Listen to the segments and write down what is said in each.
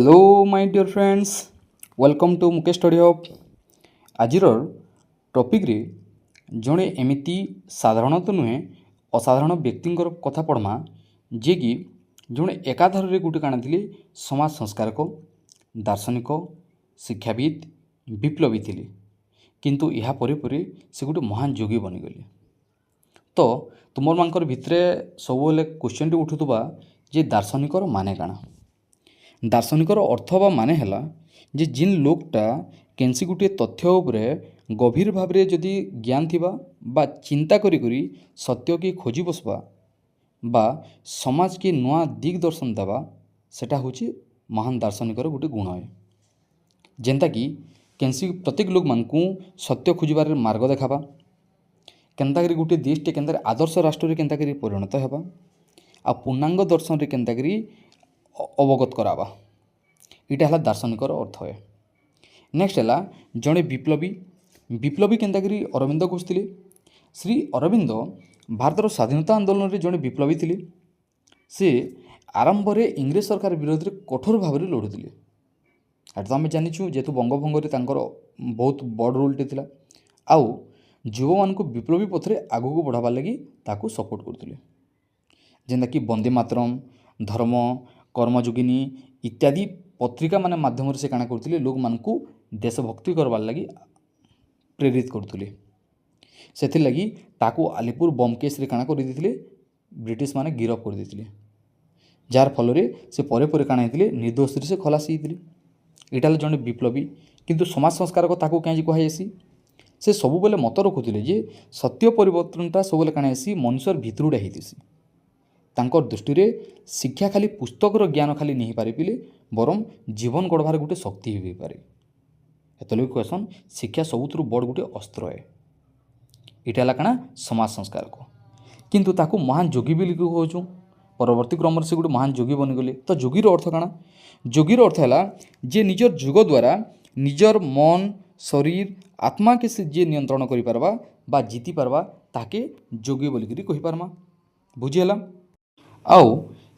Hello my dear friends, welcome to Mukesh study hub. आजिर topic रे जड़े एमती साधारण तो नुहे असाधारण व्यक्ति कथा पढ़मा जे कि जड़े एकाधार रे गोटे काण थे समाज संस्कारक, दार्शनिक, शिक्षाविद, विप्लवी थे, किंतु या परे से गोटे महान योगी बनीगले। तो तुम मानकर भितरे सब क्वेश्चन उठुवा जे दार्शनिकर माने काण। दार्शनिकर अर्थ बा माने हैला जे जिन लोकटा केनसी गोटे तथ्य उपरे गभीर भाव रे जदि ज्ञान थिबा बा चिंता करी करी सत्य के खोजी बसबा बा समाज के नुआ दिग दर्शन देवा, सेटा होची महान दार्शनिकर गोटे गुण है। जेनता कि केनसी प्रत्येक लोक मानकू सत्य खोजबार मार्ग देखाबा, केनता करी गोटे देशटे केनता आदर्श राष्ट्र केनता करी परिणत हेबा आ पूर्णांग दर्शन रे केनता करी अवगत करावा, इटा है दार्शनिकर अर्थ है। नेक्स्ट है जड़े विप्लवी केनता करी अरविंद घोष थे। श्री अरविंद भारतर स्वाधीनता आंदोलन में जड़े विप्लवी थे। से आरंभ में इंग्रेज सरकार विरोध में कठोर भाव में लड़ुले। तो आम जाचु जेहेतु बंगभंग बहुत बड़ रोलटे था। आउ युवा मान विप्लवी पथरे आगू बढ़ावार लगी ताकू सपोर्ट करते, जेनता कि वंदे मातरम, धर्म, कर्मयोगिनी इत्यादि पत्रिका मान माध्यम से काଣା करते लोक मानकू देशभक्ति करवार लगी प्रेरित करते। से लगी ताकू आलीपुर बम केस रे काଣା कर देथिले, ब्रिटिश माने गिरफ कर देथिले, जार फल रे से परे परे काଣା हेतिले निर्दोष से खलास होइतिले। इटा जड़े विप्लवी, किंतु समाज संस्कारक ताकू कहीं कहुसी से सब बेले मत रखुले जे सत्य परिवर्तनटा सब बेले काଣା हेसी मनुष्यर भितरुटा होती। तांकर दृष्टि रे शिक्षा खाली पुस्तकर ज्ञान खाली नहीं पारे पिले, बरम जीवन गढ़वार गोटे शक्ति हो पारे। एतले क्वेश्चन शिक्षा सबुठु बड़ गोटे अस्त्र है। इटा है काଣା समाज संस्कार को, किंतु ताकू महान योगी भी कहूँ। परवर्ती क्रम से गोटे महान योगी बनीगले। तो योगीर अर्थ काଣା? योगीर अर्थ है जे निजर युग द्वारा निजर मन, शरीर, आत्मा के से जे नियंत्रण करि पारबा बा जीति पारबा ताके योगी बोलिकरी कहि पारमा। बुझीगला? आउ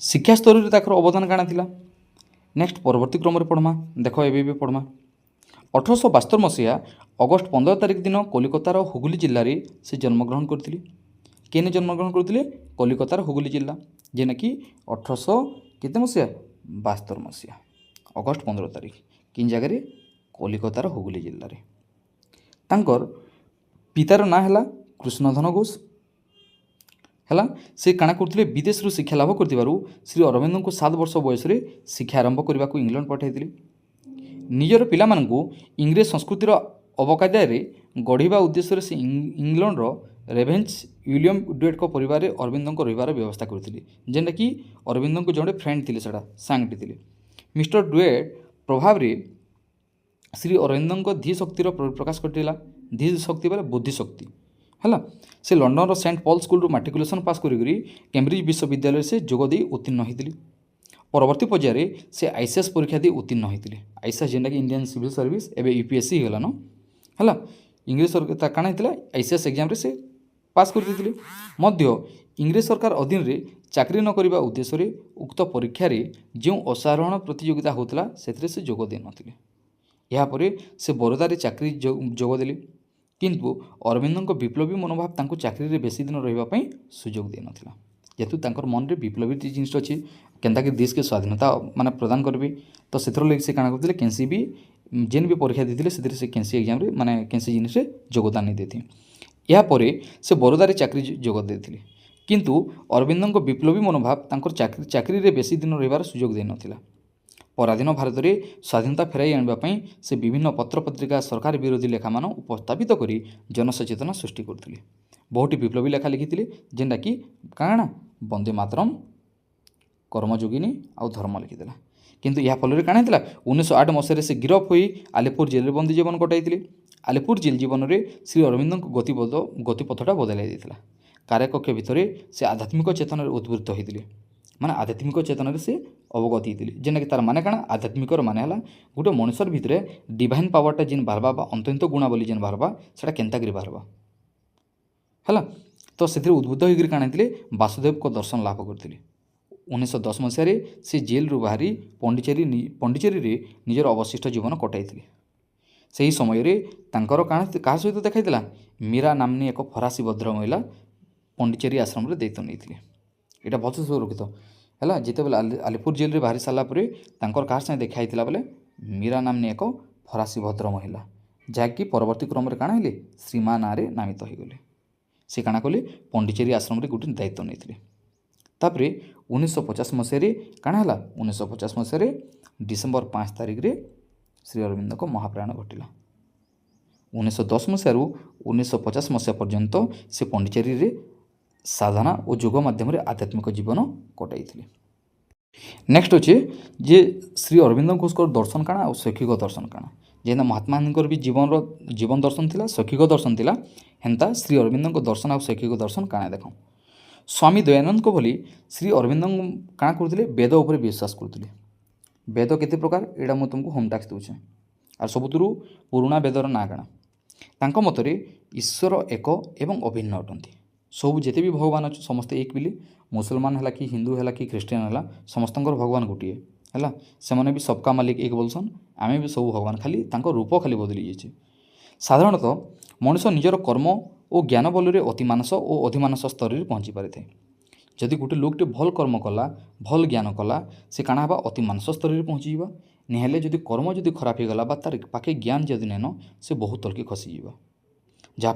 शिक्षा स्तर में ताकर अवदान काଣା थिला। नेक्स्ट परवर्ती क्रम पढ़मा, देख ए पढ़मा। 1872 मसीहा अगस्ट 15 तारिख दिन कलिकतार हुगली जिले में से जन्मग्रहण करथिले। केने जन्मग्रहण करथिले? कलिकतार हुगली जिला, जेना कि 1800 केते मसीहा 72 मसीहा अगस्ट 15 तारिख किन जगह कलिकतार हुगली जिले में। तांकर पितार ना है कृष्णधन घोष है। से काଣା करथिले विदेश शिक्षा लाभ करथिबारु श्री अरविंद को 7 वर्ष बयस शिक्षा आरंभ करने को इंग्लैंड पठाइथिले। निजर पिला मानकू इंग्रेज संस्कृतिर अवकाद्य गढ़ा उद्देश्य से इंग्लैंड रेभेन्स विलियम डुएट को परिवार अरविंद रहिबार व्यवस्था करथिले, जेनटा कि अरविंद को जड़े फ्रेंड थिले, सेटा सांगटी थिले। मिस्टर डुएट प्रभाव रे श्री अरविंद धी शक्तिर प्रकाश करथिला। धी शक्ति बोले बुद्धि शक्ति है। से London saint Paul school matriculation पास करी कैम्ब्रिज विश्वविद्यालय से जोगदे उत्तीर्ण होते। परवर्ती पर्यायर से आईसीएस परीक्षा दे उत्तीर्ण होते। आईसीएस जेनटा कि इंडियन सिविल सर्विस एवं यूपीएससी होगा है। इंग्रेज सरकार काଣା होता आईसीएस एग्जाम रे से पास करते। इंग्रेज सरकार अधीन रे चाकरी न करने उद्देश्य उक्त परीक्षा जो असाधारण प्रतियोगिता होता से जोग दे नथिले। यापर से बरोदा चाकरी जोगदेले, किंतु अरविंद विप्लवी मनोभाव तांको चाकरी रे बेसी दिन रहिबा सुजोग दे नथिला। जेतु तांकर मन रे विप्लवी जिनिस अच्छी केनता कि देश के स्वाधीनता माने प्रदान करबे, तो सेथर लगे से काଣା करथिले केनसी भी जेन भी परीक्षा देथिले सेथरे से केनसी एग्जाम रे माने केनसी जिनिस रे योगदान नहीं देथि। या परे से बरोदा रे चाकरी जोग देथिले, किंतु अरविंद विप्लवी मनोभाव तांकर चाकरी रे बेसी दिन रहिबार सुजोग दे नथिला। पराधीन भारत में स्वाधीनता फेराई आने से विभिन्न पत्र पत्रिका सरकार विरोधी लेखा मान उपस्थापित कर जनसचेतना सृष्टि करते। बहुत विप्लवी लेखा लिखी, जेनटा कि काଣା वंदे मातरम, कर्मयोगिनी आउ धर्म लिखिदेला। किंतु यह फल काଣା होता 1908 मसीह से गिरफ हो आलीपुर जेल बंदी जीवन कटाई। आलीपुर जेल जीवन में श्री अरविंद गतिपथटा बदलाई देता। कार्यकक्ष भितर से आध्यात्मिक चेतन उद्बुद्ध होते, माने आध्यात्मिक चेतन से अवगत होते। जेना कि तार माने काଣା आध्यात्मिक माने है गोटे मनुष्यर भितर डिवाइन पावरटा जेन बाहरबा अंतंत गुणावली जेन बाहरबा सेटा केनता करी बाहरबा है। तो से उद्बुद्ध होकर काଣା वासुदेव को दर्शन लाभ करते। 1910 ମସିହାରେ ସେ ଜେଲରୁ ବାହାରି ପଣ୍ଡିଚେରୀରେ ନିଜର ଅବଶିଷ୍ଟ ଜୀବନ କଟାଇଥିଲେ। ସେହି ସମୟରେ ତାଙ୍କର କାହା ସହିତ ଦେଖାଇଥିଲା? ମୀରା ନାମ୍ନୀ ଏକ ଫରାସୀ ଭଦ୍ର ମହିଳା ପଣ୍ଡିଚେରୀ ଆଶ୍ରମରେ ଦାୟିତ୍ୱ ନେଇଥିଲେ। ଏଇଟା ଭଲସେ ସୁରକ୍ଷିତ ହେଲା। ଯେତେବେଳେ ଆଲିପୁର ଜେଲରେ ବାହାରି ସାରିଲା ପରେ ତାଙ୍କର କାହାର ସାଙ୍ଗେ ଦେଖା ହେଇଥିଲା ବୋଲେ ମୀରା ନାମ୍ନୀ ଏକ ଫରାସୀ ଭଦ୍ର ମହିଳା, ଯାହାକି ପରବର୍ତ୍ତୀ କ୍ରମରେ କାଣା ହେଲେ ଶ୍ରୀମା ନାଁରେ ନାମିତ ହୋଇଗଲେ। ସେ କାଣା କଲେ ପଣ୍ଡିଚେରୀ ଆଶ୍ରମରେ ଗୋଟେ ଦାୟିତ୍ୱ ନେଇଥିଲେ। ତାପରେ 1950 ମସିହାରେ କାଣା ହେଲା? 1950 ମସିହାରେ ଡିସେମ୍ବର 5 ତାରିଖରେ ଶ୍ରୀ ଅରବିନ୍ଦଙ୍କ ମହାପ୍ରୟାଣ ଘଟିଲା। 1910 ମସିହାରୁ 1950 ମସିହା ପର୍ଯ୍ୟନ୍ତ ସେ ପଣ୍ଡିଚେରୀରେ ସାଧନା ଓ ଯୋଗ ମାଧ୍ୟମରେ ଆଧ୍ୟାତ୍ମିକ ଜୀବନ କଟାଇଥିଲେ। ନେକ୍ସଟ ଅଛି ଯେ ଶ୍ରୀ ଅରବିନ୍ଦ ଘୋଷଙ୍କର ଦର୍ଶନ କାଣା ଆଉ ଶୈକ୍ଷିକ ଦର୍ଶନ କାଣା। ଯେନ୍ତା ମହାତ୍ମା ଗାନ୍ଧୀଙ୍କର ବି ଜୀବନ ଦର୍ଶନ ଥିଲା, ଶୈକ୍ଷିକ ଦର୍ଶନ ଥିଲା, ହେନ୍ତା ଶ୍ରୀ ଅରବିନ୍ଦଙ୍କ ଦର୍ଶନ ଆଉ ଶୈକ୍ଷିକ ଦର୍ଶନ କାଣା ଦେଖ। ସ୍ୱାମୀ ଦୟାନନ୍ଦଙ୍କ ଭଳି ଶ୍ରୀ ଅରବିନ୍ଦ କାଣା କରୁଥିଲେ? ବେଦ ଉପରେ ବିଶ୍ୱାସ କରୁଥିଲେ। ବେଦ କେତେ ପ୍ରକାର ଏଇଟା ମୁଁ ତୁମକୁ ହୋମ୍ ଟାସ୍କ ଦେଉଛେ। ଆର୍ ସବୁଥିରୁ ପୁରୁଣା ବେଦର ନାଁ କାଣା? ତାଙ୍କ ମତରେ ଈଶ୍ୱର ଏକ ଏବଂ ଅଭିନ୍ନ ଅଟନ୍ତି। ସବୁ ଯେତେ ବି ଭଗବାନ ଅଛି ସମସ୍ତେ ଏକ ବୋଲି। ମୁସଲମାନ ହେଲା କି ହିନ୍ଦୁ ହେଲା କି ଖ୍ରୀଷ୍ଟିଆନ ହେଲା, ସମସ୍ତଙ୍କର ଭଗବାନ ଗୋଟିଏ ହେଲା। ସେମାନେ ବି ସବକା ମାଲିକ ଏକ ବୋଲସନ୍। ଆମେ ବି ସବୁ ଭଗବାନ, ଖାଲି ତାଙ୍କ ରୂପ ଖାଲି ବଦଳି ଯାଇଛି। ସାଧାରଣତଃ ମଣିଷ ନିଜର କର୍ମ ଓ ଜ୍ଞାନ ବଳରେ ଅତିମାନସ ଓ ଅଧିମାନସ ସ୍ତରରେ ପହଞ୍ଚି ପାରିଥାଏ। ଯଦି ଗୋଟେ ଲୋକଟେ ଭଲ କର୍ମ କଲା, ଭଲ ଜ୍ଞାନ କଲା, ସେ କାଣା ହେବା? ଅତିମାନସ ସ୍ତରରେ ପହଞ୍ଚିଯିବା। ନିହେଲେ ଯଦି କର୍ମ ଯଦି ଖରାପ ହେଇଗଲା ବା ତାର ପାଖେ ଜ୍ଞାନ ଯଦି ନେନ, ସେ ବହୁତ ତଳକେ ଖସିଯିବା। ଯାହା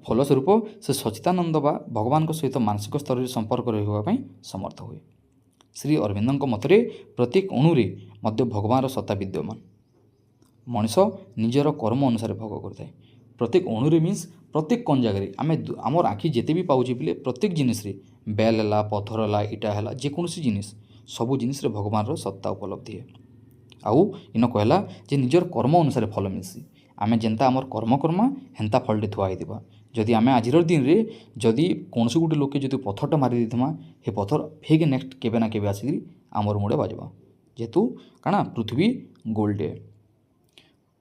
ଫଳସ୍ୱରୂପ ସେ ସଚ୍ଚିଦାନନ୍ଦ ବା ଭଗବାନଙ୍କ ସହିତ ମାନସିକ ସ୍ତରରେ ସମ୍ପର୍କ ରହିବା ପାଇଁ ସମର୍ଥ ହୁଏ। ଶ୍ରୀ ଅରବିନ୍ଦଙ୍କ ମତରେ ପ୍ରତ୍ୟେକ ଅଣୁରେ ମଧ୍ୟ ଭଗବାନର ସତ୍ତା ବିଦ୍ୟମାନ। ମଣିଷ ନିଜର କର୍ମ ଅନୁସାରେ ଭୋଗ କରିଥାଏ। ପ୍ରତ୍ୟେକ ଅଣୁରେ ମିନ୍ସ ପ୍ରତ୍ୟେକ କ'ଣ ଜାଗାରେ ଆମର ଆଖି ଯେତେ ବି ପାଉଛି ବୋଲେ ପ୍ରତ୍ୟେକ ଜିନିଷରେ ବେଲ ହେଲା, ପଥର ହେଲା, ଇଟା ହେଲା, ଯେକୌଣସି ଜିନିଷ ସବୁ ଜିନିଷରେ ଭଗବାନର ସତ୍ତା ଉପଲବ୍ଧି ହେ। ଆଉ ଇନ କହିଲା ଯେ ନିଜର କର୍ମ ଅନୁସାରେ ଫଳ ମିଲ୍ସି। ଆମେ ଯେନ୍ତା ଆମର କର୍ମ କର୍ମା ହେନ୍ତା ଫଳଟେ ଥୁଆ ହେଇଥିବା। ଯଦି ଆମେ ଆଜିର ଦିନରେ ଯଦି କୌଣସି ଗୋଟେ ଲୋକେ ଯଦି ପଥରଟା ମାରି ଦେଇଥିମା, ହେ ପଥର ଫେକ୍ ନେକ୍ସଟ କେବେ ନା କେବେ ଆସିକିରି ଆମର ମୁଡ଼େ ବାଜବା। ଯେହେତୁ କାଣା ପୃଥିବୀ ଗୋଲଟେ।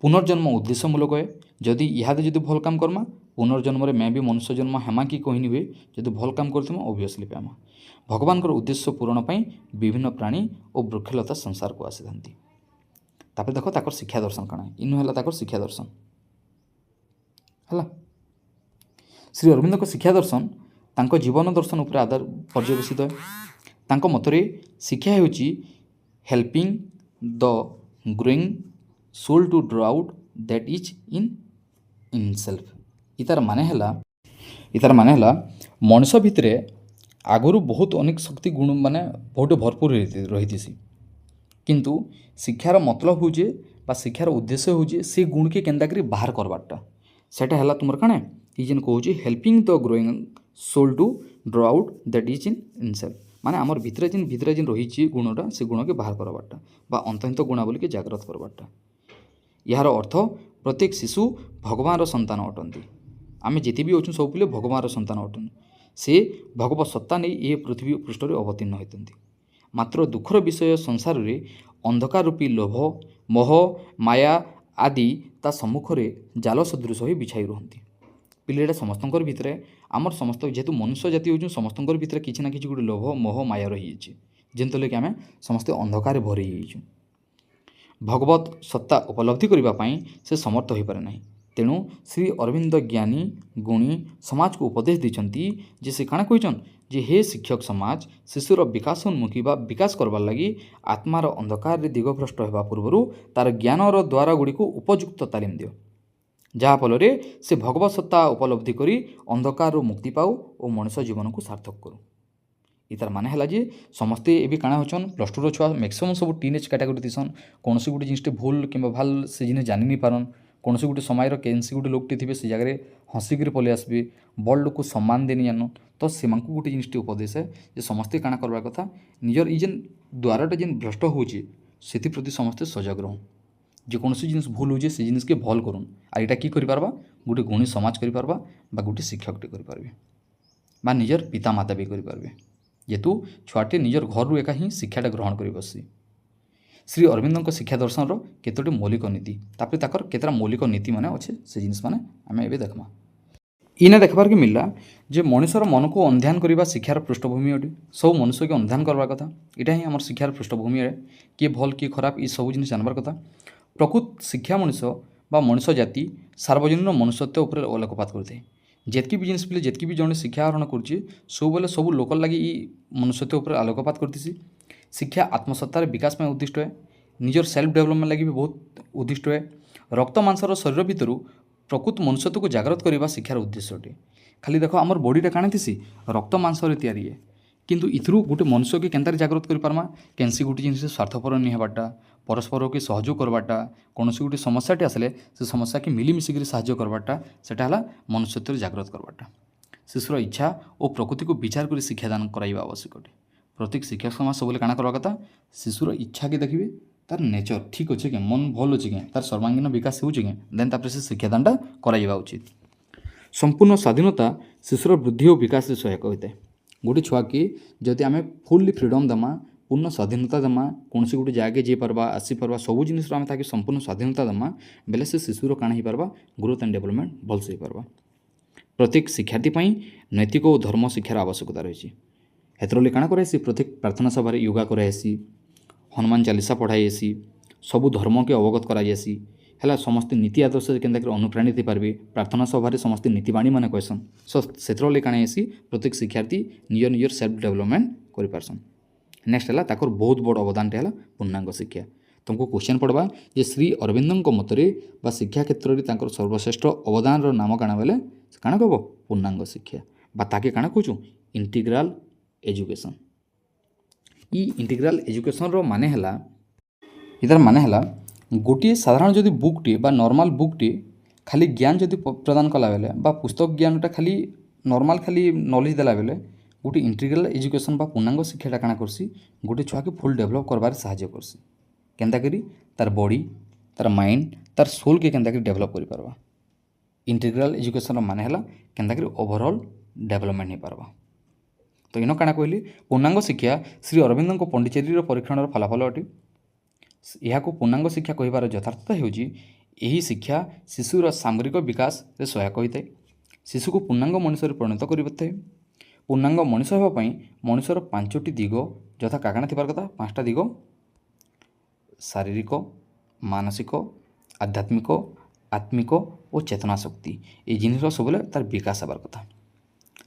ପୁନର୍ଜନ୍ମ ଉଦ୍ଦେଶ୍ୟମୂଳକ ହେ। ଯଦି ଇହାଦେ ଯଦି ଭଲ କାମ କର୍ମା, ପୁନର୍ଜନ୍ମରେ ମେ ବି ମନୁଷ୍ୟ ଜନ୍ମ ହେମା କି କହିନି ହୁଏ। ଯଦି ଭଲ କାମ କରିଥିମା ଅବଭିୟସଲି ପାଇମା। ଭଗବାନଙ୍କର ଉଦ୍ଦେଶ୍ୟ ପୂରଣ ପାଇଁ ବିଭିନ୍ନ ପ୍ରାଣୀ ଓ ବୃକ୍ଷଲତା ସଂସାରକୁ ଆସିଥାନ୍ତି। ତାପରେ ଦେଖ ତାଙ୍କର ଶିକ୍ଷା ଦର୍ଶନ କାଣା। ଇନୁ ହେଲା ତାଙ୍କର ଶିକ୍ଷା ଦର୍ଶନ ହେଲା। ଶ୍ରୀ ଅରବିନ୍ଦଙ୍କ ଶିକ୍ଷା ଦର୍ଶନ ତାଙ୍କ ଜୀବନ ଦର୍ଶନ ଉପରେ ପର୍ଯ୍ୟବେସିତ। ତାଙ୍କ ମତରେ ଶିକ୍ଷା ହେଉଛି helping the growing soul to draw out that is in himself। ଇତାର ମାନେ ହେଲା ମଣିଷ ଭିତରେ ଆଗରୁ ବହୁତ ଅନେକ ଶକ୍ତି ଗୁଣ ମାନେ ବହୁତ ଭରପୁର ରହିଥିସି, କିନ୍ତୁ ଶିକ୍ଷାର ମତଲବ ହେଉଛି ବା ଶିକ୍ଷାର ଉଦ୍ଦେଶ୍ୟ ହେଉଛି ସେ ଗୁଣକେ କେନ୍ତାକରି ବାହାର କରବାରଟା। ସେଟା ହେଲା ତୁମର କାଣା ଇ ଯେନ୍ କହୁଛି helping the growing soul to draw out that is in himself। ମାନେ ଆମର ଭିତରେ ଯେନ୍ ରହିଛି ଗୁଣଟା, ସେ ଗୁଣକେ ବାହାର କରବାରଟା ବା ଅନ୍ତର୍ନିହିତ ଗୁଣା ବୋଲିକି ଜାଗ୍ରତ କରବାରଟା। ଏହାର ଅର୍ଥ ପ୍ରତ୍ୟେକ ଶିଶୁ ଭଗବାନର ସନ୍ତାନ ଅଟନ୍ତି। ଆମେ ଯେତେ ବି ଅଛୁ ସବୁ ପିଲେ ଭଗବାନର ସନ୍ତାନ ଅଟନ୍ତି। ସେ ଭଗବତ ସତ୍ତା ନେଇ ଏ ପୃଥିବୀ ପୃଷ୍ଠରେ ଅବତୀର୍ଣ୍ଣ ହୋଇଛନ୍ତି। ମାତ୍ର ଦୁଃଖର ବିଷୟ ସଂସାରରେ ଅନ୍ଧକାର ରୂପୀ ଲୋଭ, ମୋହ, ମାୟା ଆଦି ତା ସମ୍ମୁଖରେ ଜାଲ ସଦୃଶ ହୋଇ ବିଛାଇ ରୁହନ୍ତି। ପିଲେ ଏଇଟା ସମସ୍ତଙ୍କର ଭିତରେ ଆମର ସମସ୍ତ ଯେହେତୁ ମନୁଷ୍ୟ ଜାତି ହେଉଛୁ, ସମସ୍ତଙ୍କର ଭିତରେ କିଛି ନା କିଛି ଗୋଟେ ଲୋଭ, ମୋହ, ମାୟା ରହିଯାଇଛି, ଯେନ୍ଥିଲାଗି ଆମେ ସମସ୍ତେ ଅନ୍ଧକାରରେ ଭରି ହେଇଯାଇଛୁ। ଭଗବତ ସତ୍ତା ଉପଲବ୍ଧି କରିବା ପାଇଁ ସେ ସମର୍ଥ ହୋଇପାରେ ନାହିଁ। ତେଣୁ ଶ୍ରୀ ଅରବିନ୍ଦ ଜ୍ଞାନୀ ଗୁଣୀ ସମାଜକୁ ଉପଦେଶ ଦେଇଛନ୍ତି ଯେ ସେ କାଣା କହିଛନ୍ ଯେ ହେ ଶିକ୍ଷକ ସମାଜ, ଶିଶୁର ବିକାଶ ଉନ୍ମୁଖୀ ବା ବିକାଶ କରବାର୍ ଲାଗି ଆତ୍ମାର ଅନ୍ଧକାରରେ ଦିଗଭ୍ରଷ୍ଟ ହେବା ପୂର୍ବରୁ ତାର ଜ୍ଞାନର ଦ୍ୱାର ଗୁଡ଼ିକୁ ଉପଯୁକ୍ତ ତାଲିମ ଦିଅ, ଯାହାଫଳରେ ସେ ଭଗବତ ସତ୍ତା ଉପଲବ୍ଧି କରି ଅନ୍ଧକାରରୁ ମୁକ୍ତି ପାଉ ଓ ମଣିଷ ଜୀବନକୁ ସାର୍ଥକ କରୁ। ଇତାର ମାନେ ହେଲା ଯେ ସମସ୍ତେ ଏବେ କାଣା ହେଉଛନ୍ +2ର ଛୁଆ ମ୍ୟାକ୍ସିମମ୍ ସବୁ ଟିନେଜ୍ କ୍ୟାଟାଗୋରୀ ଥିସନ୍। କୌଣସି ଗୋଟେ ଜିନିଷଟେ ଭୁଲ କିମ୍ବା ଭଲ ସେ ଜିନିଷ ଜାନି ନି ପାରନ୍। କୌଣସି ଗୋଟେ ସମୟର କେନ୍ସି ଗୋଟେ ଲୋକଟେ ଥିବେ ସେ ଜାଗାରେ ହସିକିରି ପଳେଇ ଆସିବେ, ବଡ଼ ଲୋକକୁ ସମ୍ମାନ ଦେନି ଜାନନ୍। ତ ସେମାନଙ୍କୁ ଗୋଟେ ଜିନିଷଟି ଉପଦେଶ ଯେ ସମସ୍ତେ କାଣା କରବାର କଥା, ନିଜର ଇ ଯେନ୍ ଦ୍ୱାରଟା ଯେନ୍ ଭ୍ରଷ୍ଟ ହେଉଛି ସେଥିପ୍ରତି ସମସ୍ତେ ସଜାଗ ରହୁନ୍। ଯେକୌଣସି ଜିନିଷ ଭୁଲ ହେଉଛି ସେ ଜିନିଷକେ ଭଲ କରୁନ୍। আর এটা কি କରିପାରବା, ଗୋଟେ ଗୁଣୀ ସମାଜ କରିପାରବା ବା ଗୋଟେ ଶିକ୍ଷକଟେ କରିପାରିବେ ବା ନିଜର ପିତା ମାତା ବି କରିପାରିବେ, ଯେହେତୁ ଛୁଆଟି ନିଜର ଘରରୁ ଏକା ହିଁ ଶିକ୍ଷାଟା ଗ୍ରହଣ କରି ବସି। ଶ୍ରୀ ଅରବିନ୍ଦଙ୍କ ଶିକ୍ଷା ଦର୍ଶନର କେତୋଟି ମୌଳିକ ନୀତି, ତାପରେ ତାଙ୍କର କେତେଟା ମୌଳିକ ନୀତି ମାନେ ଅଛେ ସେ ଜିନିଷ ମାନେ ଆମେ ଏବେ ଦେଖମା। इना देखबार के मिलला जे मनुष्यर मन को अन्ध्यान करने शिक्षार पृष्ठभूमि अटे। सब मनुष्य के अन्ध्यान करवा कथा, यहाँ ही आम शिक्षार पृष्ठभूमि अटे। किए भल किए खराब ये सब जिन जानवर कथा। प्रकृत शिक्षा मनुष्य बा मनुष्य जाति सार्वजनीन मनुष्यत्व उपर आलोकपात करते। जितकी भी जिनिस पिले जितकी भी जड़े शिक्षा आहरण कर सब बेले सब लोकल लगे मनुष्यत्व उपर आलोकपात करती। शिक्षा आत्मसत्तार विकास में उद्दिष्ट है, निजर सेल्फ डेभलपमेंट लगी भी बहुत उद्दिष्ट है। रक्त मांसर शरीर भितर प्रकृत मनुष्यत्व को जागृत करने शिक्षार उद्देश्य अटे। खाली देख आमर बॉडीटा काण थी रक्त मांसर तैयारी है, किंतु इथरू गोटे मनुष्य के केन्तार जागृत कर पारमा कैंसी गोटे जिन स्वार्थपर नहीं हबाटा, परस्पर के सहयोग करवाटा, कौन गोटे समस्याटे आसले से समस्या के मिलिमिशिक साहाय्य करवाटा सेटा है मनुष्यत्व जागृत करवाटा। शिशुर इच्छा और प्रकृति को विचार कर शिक्षादान कराइबा आवश्यक अटे। प्रत्येक शिक्षक समाज सब काण करवा कथा, शिशुर इच्छा के देखिए तार नेचर ठीक अच्छे कि मन भल अच्छे कि तार सर्वांगीन विकास हो देन तापर से शिक्षादानटा कराइबा उचित। संपूर्ण स्वाधीनता शिशुर वृद्धि और विकास सहायक होता है। गोटे छुआ कि जदि आम फुल्ली फ्रीडम देमा, पूर्ण स्वाधीनता देमा, कौन गोटे जगह जाइपार आसीपार सब जिन आम ताकि संपूर्ण स्वाधीनता देमा बेले से शिशुर काण हो पार ग्रोथ एंड डेवलपमेंट भलसे हो पार। प्रत्येक शिक्षार्थी नैतिक और धर्म शिक्षार आवश्यकता रही। हेतु काण करासी प्रत्येक प्रार्थना सभार योगा करासी, हनुमान चालीसा पढ़ाई, सबू धर्म के अवगत करासी है। समस्ते नीति आदर्श के अनुप्राणित पारे। प्रार्थना सभार समस्ते नीतिवाणी मैंने कहसन। सो से काण प्रत्येक शिक्षार्थी निजर निजर सेल्फ डेभलपमेंट कर पारसन। नेक्स्ट है ताकर बहुत बड़ अवदान है पूर्णांग शिक्षा। तुमको क्वेश्चन पड़वा जे श्री अरविंदों मतरे बा शिक्षा क्षेत्र में सर्वश्रेष्ठ अवदान नाम काण बेले काण कह पूर्णांग शिक्षा बा ताके काण कहूँ इंटीग्राल एजुकेशन। ई इंटीग्राल एजुकेशन रो माने हला इधर माने हला गोटे साधारण जदि बुकटे बा नॉर्मल बुकटे खाली ज्ञान जदि प्रदान कला बेले बा पुस्तक ज्ञानटा खाली नॉर्मल खाली नॉलेज देला बेले गोटे इंटीग्राल एजुकेशन बा पूर्णांग शिक्षाटा काण करसी गोटे छुआ के फुल डेभलप करबार सहाय्य करसी। केन्ता करी तार बॉडी, तार माइंड, तार सोल के केन्ता करी डेभलप करि पारबा। इंटीग्राल एजुकेशन माने हला केन्ता करी ओवरऑल डेभलपमेंट हो पारबा। तो इन काण कहली पूर्णांग शिक्षा श्री अरविंदों पंडिचेरी परीक्षण फलाफल अटे। यह पूर्णांग शिक्षा कहिबार यथार्थता होउची यही शिक्षा शिशुर सामग्रिक विकास रे सहायक होता है। शिशु को पूर्णांग मनुष्य परिणत करते। पूर्णांग मनुष्य होगापी मनुष्यर 5टी दिग यथा काकाण थिबार कथा 5टा दिग शारीरिक, मानसिक, आध्यात्मिक, आत्मिक और चेतना शक्ति ये जिनिस सब तार विकास हबार कथा।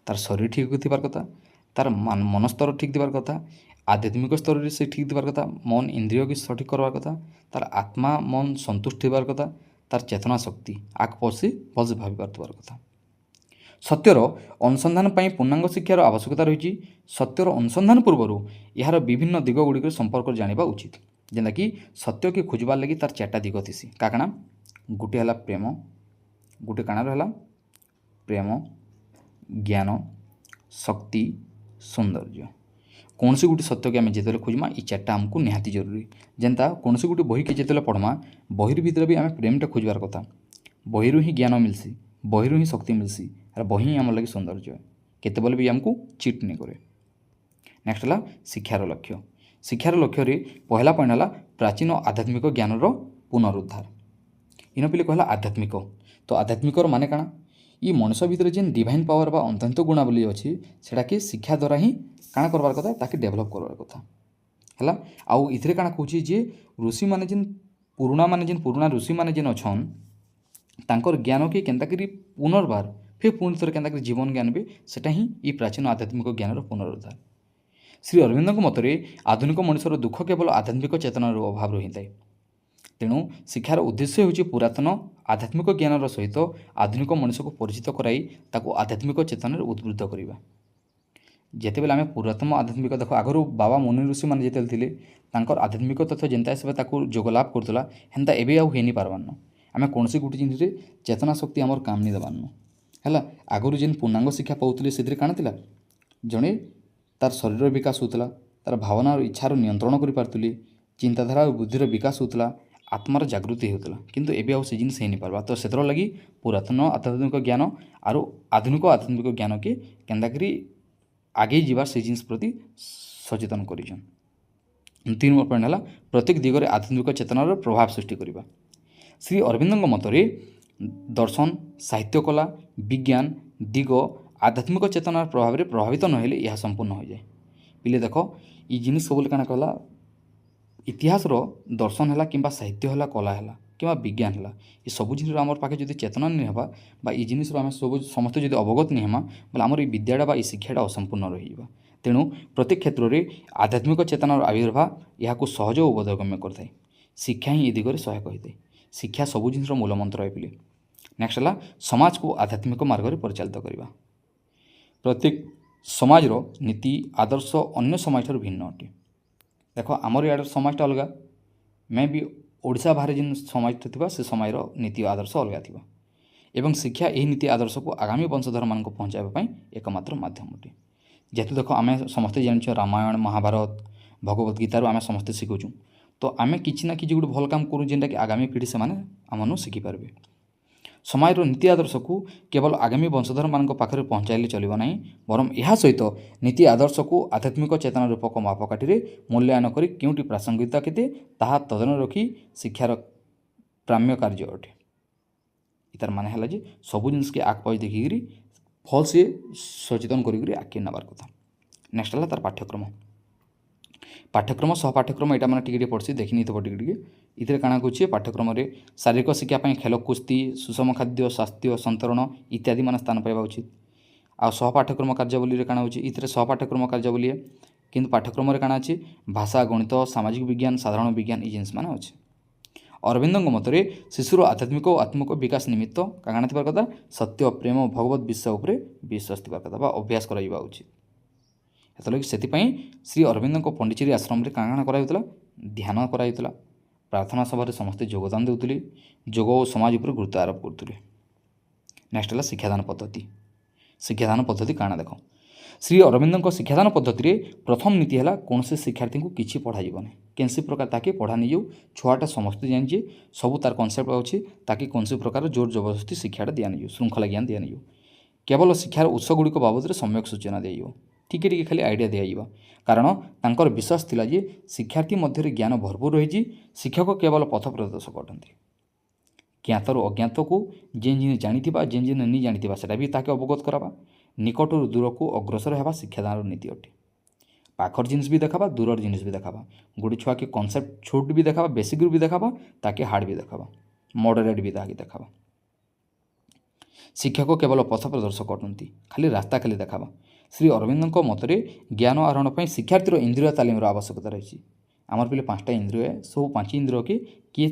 तार शरीर ठीक थिबार कथा, तार मन स्तर ठीक थिबार कथा, आध्यात्मिक स्तर से ठीक थिबार कथा, मन इंद्रिय की सठिक करवार कथा, तार आत्मा मन संतुष्ट थिबार कथा, तार चेतना शक्ति आग पसी भलसे भावी पारुथिबार कथा। सत्यर अनुसंधान पर पूर्णांग शिक्षार आवश्यकता रही। सत्यर अनुसंधान पूर्वर यार विभिन्न दिग गुड़िक संपर्क जाना उचित। जेनता कि सत्य के खोजबार लगी तार 4टा दिग थी काकाण गोटे है प्रेम, गोटे काण रहा प्रेम, ज्ञान, शक्ति, सौंदर्य। कौन सी गोटे सत्य के आम जिते खोजमा ये 4टा आमको निहाती जरूरी। जेनता कौन सी गोटे बही के जिते पढ़मा बही भितर भी आम प्रेमटा खोजबार कथा। बही ही ज्ञान मिलसी, बही ही शक्ति मिलसी, और बही आम लगे सौंदर्य केतबले भी आमको चिट नहीं करे। नेक्स्ट है शिक्षार लक्ष्य। शिक्षार लक्ष्य रे पहला पॉइंट है प्राचीन आध्यात्मिक ज्ञानर पुनरुद्धार। इन पे कहला आध्यात्मिक। तो आध्यात्मिक माने काण ये मनुष्य भितर जेन डिवाइन पावर बा अंतर्निहित गुणावली अच्छी सेटा कि शिक्षा द्वारा ही काण करवार कथा ताकि डेभलप करवार कथा है। आउ इथिरे काण कहूँ जे ऋषि माने जेन पुराणा ऋषि माने जेन अछन तांकर ज्ञान के केन्ता करी पुनर्बार फिर पुणी थोड़े केन्ता जीवन ज्ञान भी सेटा ही ये प्राचीन आध्यात्मिक ज्ञानर पुनरुद्धार। श्री अरविंदों मतरे आधुनिक मनुष्यर दुख केवल आध्यात्मिक चेतनार अभाव रही है। तेणु शिक्षार उद्देश्य होची पुरातन आध्यात्मिक ज्ञानर सहित आधुनिक मनुष्य को परिचित कराई ताको आध्यात्मिक चेतनार उद्बुद्ध करवा। जिते बेले आम पुरातन आध्यात्मिक देख आगु बाबा मुनि ऋषि मैंने जिते थे तांकर आध्यात्मिक तथ्य जेनता हिसाब जोगलाभ करूला हेन्ता एबे आउ हेनी पारबान। आम कौन गोटे जिनिस चेतना शक्ति आमर काम नहीं देवान है। आगु जेन पूर्णांग शिक्षा पाऊले से काण थिला जड़े तार शरीर विकास होता, तार भावना और इच्छार नियंत्रण कर पार्थी, चिंताधारा और बुद्धिर विकास होता, आत्मार जागृति होता, किंतु एबे आउ से जिनिस हेनी पारबा। तो से लगी पुरातन आध्यात्मिक ज्ञान और आधुनिक आध्यात्मिक ज्ञान के केन्ता करी आगे जीवार से जिनिस प्रति सचेतन करिछन। 3 नंबर पॉइंट है प्रत्येक दिगरे आध्यात्मिक चेतनार प्रभाव सृष्टि करवा। श्री अरविंदों मतरे दर्शन, साहित्य कला, विज्ञान, ଦିଗ ଆଧ୍ୟାତ୍ମିକ ଚେତନାର ପ୍ରଭାବରେ ପ୍ରଭାବିତ ନହେଲେ ଏହା ସମ୍ପୂର୍ଣ୍ଣ ହୋଇଯାଏ। ପିଲେ ଦେଖ ଇ ଜିନିଷ ସବୁବେଳେ କାଣା କହିଲା ଇତିହାସର ଦର୍ଶନ ହେଲା କିମ୍ବା ସାହିତ୍ୟ ହେଲା କଲା ହେଲା କିମ୍ବା ବିଜ୍ଞାନ ହେଲା ଏ ସବୁ ଜିନିଷର ଆମର ପାଖେ ଯଦି ଚେତନା ନି ହେବା ବା ଏ ଜିନିଷର ଆମେ ସବୁ ସମସ୍ତେ ଯଦି ଅବଗତ ନି ହେମା ବୋଲେ ଆମର এই ବିଦ୍ୟାଟା ବା এই ଶିକ୍ଷାଟା ଅସମ୍ପୂର୍ଣ୍ଣ ରହିଯିବା। ତେଣୁ ପ୍ରତ୍ୟେକ କ୍ଷେତ୍ରରେ ଆଧ୍ୟାତ୍ମିକ ଚେତନାର ଆବିର୍ଭାବ ଏହାକୁ ସହଜ ଓ ବୋଧଗମ୍ୟ କରିଥାଏ। ଶିକ୍ଷା ହିଁ ଏ ଦିଗରେ ସହାୟକ ହୋଇଥାଏ। ଶିକ୍ଷା ସବୁ ଜିନିଷର ମୂଳ ମନ୍ତ୍ର ଏ ପିଲେ। ନେକ୍ସଟ ହେଲା ସମାଜକୁ ଆଧ୍ୟାତ୍ମିକ ମାର୍ଗରେ ପରିଚାଳିତ କରିବା। ପ୍ରତ୍ୟେକ ସମାଜର ନୀତି ଆଦର୍ଶ ଅନ୍ୟ ସମାଜଠାରୁ ଭିନ୍ନ ଅଟେ। ଦେଖ ଆମର ଇଆଡ଼ର ସମାଜଟା ଅଲଗା, ମେ ବି ଓଡ଼ିଶା ବାହାରେ ଯେନ୍ ସମାଜଟା ଥିବା ସେ ସମାଜର ନୀତି ଆଦର୍ଶ ଅଲଗା ଥିବା ଏବଂ ଶିକ୍ଷା ଏହି ନୀତି ଆଦର୍ଶକୁ ଆଗାମୀ ବଂଶଧରମାନଙ୍କୁ ପହଞ୍ଚାଇବା ପାଇଁ ଏକମାତ୍ର ମାଧ୍ୟମ ଅଟେ। ଯେହେତୁ ଦେଖ ଆମେ ସମସ୍ତେ ଜାଣିଛୁ ରାମାୟଣ ମହାଭାରତ ଭଗବତ ଗୀତାରୁ ଆମେ ସମସ୍ତେ ଶିଖୁଛୁ, ତ ଆମେ କିଛି ନା କିଛି ଗୋଟେ ଭଲ କାମ କରୁ ଯେନ୍ଟାକି ଆଗାମୀ ପିଢ଼ି ସେମାନେ ଆମମାନଙ୍କୁ ଶିଖିପାରିବେ। ସମାଜର ନୀତି ଆଦର୍ଶକୁ କେବଳ ଆଗାମୀ ବଂଶଧରମାନଙ୍କ ପାଖରେ ପହଞ୍ଚାଇଲେ ଚଳିବ ନାହିଁ, ବରଂ ଏହା ସହିତ ନୀତି ଆଦର୍ଶକୁ ଆଧ୍ୟାତ୍ମିକ ଚେତନା ରୂପକ ମାପକାଠିରେ ମୂଲ୍ୟାୟନ କରି କେଉଁଠି ପ୍ରାସଙ୍ଗିକତା କେତେ ତାହା ତଦନ ରଖି ଶିକ୍ଷାର ପ୍ରାମ୍ୟ କାର୍ଯ୍ୟ ଅଟେ। ତାର ମାନେ ହେଲା ଯେ ସବୁ ଜିନିଷକେ ଆଗ ପଛ ଦେଖିକିରି ଭଲସେ ସଚେତନ କରିକିରି ଆଗକେ ନେବାର କଥା। ନେକ୍ସଟ ହେଲା ତାର ପାଠ୍ୟକ୍ରମ ସହ ପାଠ୍ୟକ୍ରମ ଏଇଟା ମାନେ ଟିକେ ଟିକେ ପଢ଼ସି ଦେଖି ନେଇଥିବ ଟିକେ ଟିକେ। ଏଥିରେ କାଣା କରୁଛେ ପାଠ୍ୟକ୍ରମରେ ଶାରୀରିକ ଶିକ୍ଷା ପାଇଁ ଖେଳ କୁସ୍ତି ସୁଷମ ଖାଦ୍ୟ ସ୍ୱାସ୍ଥ୍ୟ ସନ୍ତରଣ ଇତ୍ୟାଦି ମାନେ ସ୍ଥାନ ପାଇବା ଉଚିତ। ଆଉ ସହ ପାଠ୍ୟକ୍ରମ କାର୍ଯ୍ୟାବଳୀରେ କାଣା ହେଉଛି ଏଥିରେ ସହ ପାଠ୍ୟକ୍ରମ କାର୍ଯ୍ୟାବଳୀ କିନ୍ତୁ ପାଠ୍ୟକ୍ରମରେ କାଣା ଅଛି ଭାଷା ଗଣିତ ସାମାଜିକ ବିଜ୍ଞାନ ସାଧାରଣ ବିଜ୍ଞାନ এই ଜିନିଷ ମାନେ ଅଛି। ଅରବିନ୍ଦଙ୍କ ମତରେ ଶିଶୁର ଆଧ୍ୟାତ୍ମିକ ଓ ଆତ୍ମିକ ବିକାଶ ନିମିତ୍ତ କାଣା ଥିବାର କଥା ସତ୍ୟ ପ୍ରେମ ଭଗବତ ବିଶ୍ୱାସ ଉପରେ ବିଶ୍ୱାସ ଥିବାର କଥା ବା ଅଭ୍ୟାସ କରାଯିବା ଉଚିତ। ହେଥିଲାଗି ସେଥିପାଇଁ ଶ୍ରୀ ଅରବିନ୍ଦଙ୍କ ପଣ୍ଡିଚେରୀ ଆଶ୍ରମରେ କାଣା କାଣା କରାଯାଉଥିଲା ଧ୍ୟାନ କରାଯାଉଥିଲା, ପ୍ରାର୍ଥନା ସଭାରେ ସମସ୍ତେ ଯୋଗଦାନ ଦେଉଥିଲେ, ଯୋଗ ଓ ସମାଜ ଉପରେ ଗୁରୁତ୍ୱ ଆରୋପ କରୁଥିଲେ। ନେକ୍ସଟ ହେଲା ଶିକ୍ଷାଦାନ ପଦ୍ଧତି। ଶିକ୍ଷାଦାନ ପଦ୍ଧତି କାଣା ଦେଖ ଶ୍ରୀ ଅରବିନ୍ଦଙ୍କ ଶିକ୍ଷାଦାନ ପଦ୍ଧତିରେ ପ୍ରଥମ ନୀତି ହେଲା କୌଣସି ଶିକ୍ଷାର୍ଥୀଙ୍କୁ କିଛି ପଢ଼ାଯିବନି, କେନ୍ସି ପ୍ରକାର ତାକେ ପଢ଼ା ନିଯାଉ ଛୁଆଟା ସମସ୍ତେ ଜାଣିଛେ ସବୁ ତାର କନସେପ୍ଟ ଅଛି ତାକେ କୌଣସି ପ୍ରକାର ଜୋର ଜବରଦସ୍ତି ଶିକ୍ଷାଟା ଦିଆନିଯିବ ଶୃଙ୍ଖଳା ଜ୍ଞାନ ଦିଆନିଯିବ। କେବଳ ଶିକ୍ଷାର ଉତ୍ସଗୁଡ଼ିକ ବାବଦରେ ସମ୍ୟକ ସୂଚନା ଦିଆଯିବ, ଟିକେ ଟିକେ ଖାଲି ଆଇଡ଼ିଆ ଦିଆଯିବ। କାରଣ ତାଙ୍କର ବିଶ୍ୱାସ ଥିଲା ଯେ ଶିକ୍ଷାର୍ଥୀ ମଧ୍ୟରେ ଜ୍ଞାନ ଭରପୁର ରହିଛି, ଶିକ୍ଷକ କେବଳ ପଥ ପ୍ରଦର୍ଶକ ଅଟନ୍ତି। ଜ୍ଞାତରୁ ଅଜ୍ଞାତକୁ ଯେନ୍ ଜିନିଷ ଜାଣିଥିବା ଯେନ୍ ଜିନିଷ ନି ଜାଣିଥିବା ସେଟା ବି ତାକେ ଅବଗତ କରାବା, ନିକଟରୁ ଦୂରକୁ ଅଗ୍ରସର ହେବା ଶିକ୍ଷାଦାନର ନୀତି ଅଟେ। ପାଖର ଜିନିଷ ବି ଦେখাবা ଦୂରର ଜିନିଷ ବି ଦେখাবা, ଗୋଟେ ଛୁଆକେ କନସେପ୍ଟ ଛୋଟ ବି ଦେখাবা ବେସିକ୍ରୁ ବି ଦେখাবা ତାକେ ହାର୍ଡ଼ ବି ଦେখাবা ମଡରେଟ୍ ବି ତାକେ ଦେখাবা। ଶିକ୍ଷକ କେବଳ ପଥ ପ୍ରଦର୍ଶକ ଅଟନ୍ତି, ଖାଲି ରାସ୍ତା ଖାଲି ଦେখাବା। ଶ୍ରୀ ଅରବିନ୍ଦଙ୍କ ମତରେ ଜ୍ଞାନ ଆହରଣ ପାଇଁ ଶିକ୍ଷାର୍ଥୀର ଇନ୍ଦ୍ରିୟ ତାଲିମର ଆବଶ୍ୟକତା ରହିଛି। ଆମର ପିଲେ 5ଟା ଇନ୍ଦ୍ରିୟ ସବୁ 5 ଇନ୍ଦ୍ରିୟକେ କିଏ